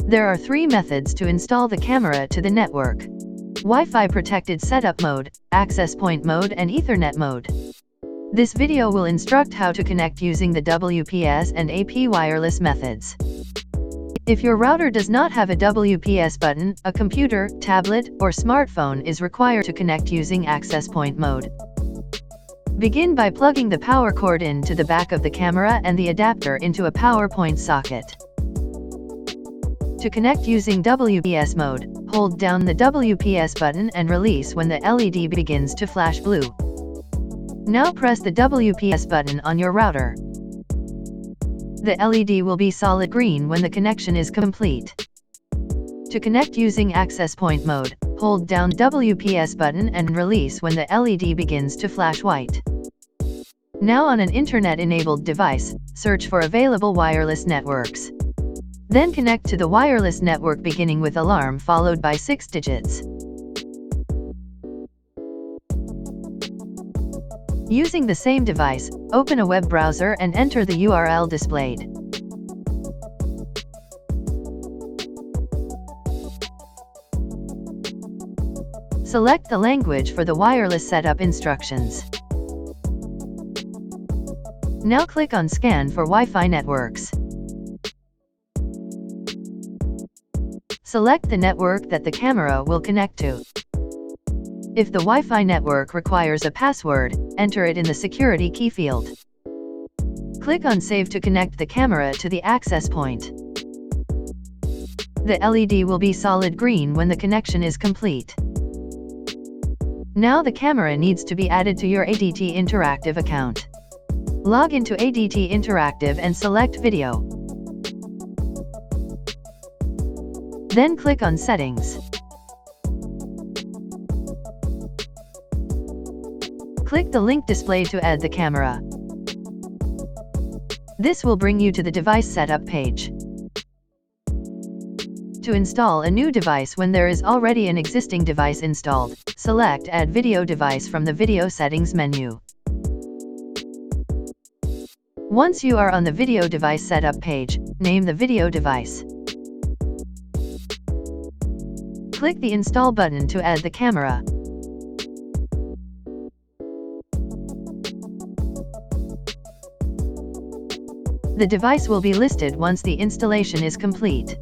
There are 3 methods to install the camera to the network: Wi-Fi protected setup mode, access point mode, and Ethernet mode. This video will instruct how to connect using the WPS and AP wireless methods. If your router does not have a WPS button, a computer, tablet, or smartphone is required to connect using access point mode. Begin by plugging the power cord into the back of the camera and the adapter into a power point socket. To connect using WPS mode, hold down the WPS button and release when the LED begins to flash blue. Now press the WPS button on your router. The LED will be solid green when the connection is complete. To connect using access point mode, hold down WPS button and release when the LED begins to flash white. Now on an internet-enabled device, search for available wireless networks. Then connect to the wireless network beginning with alarm followed by 6 digits. Using the same device, open a web browser and enter the URL displayed. Select the language for the wireless setup instructions. Now click on Scan for Wi-Fi networks. Select the network that the camera will connect to. If the Wi-Fi network requires a password, enter it in the security key field. Click on Save to connect the camera to the access point. The LED will be solid green when the connection is complete. Now the camera needs to be added to your ADT Interactive account. Log into ADT Interactive and select Video. Then click on Settings. Click the link displayed to add the camera. This will bring you to the device setup page. To install a new device when there is already an existing device installed, select Add Video Device from the Video Settings menu. Once you are on the video device setup page, name the video device. Click the Install button to add the camera. The device will be listed once the installation is complete.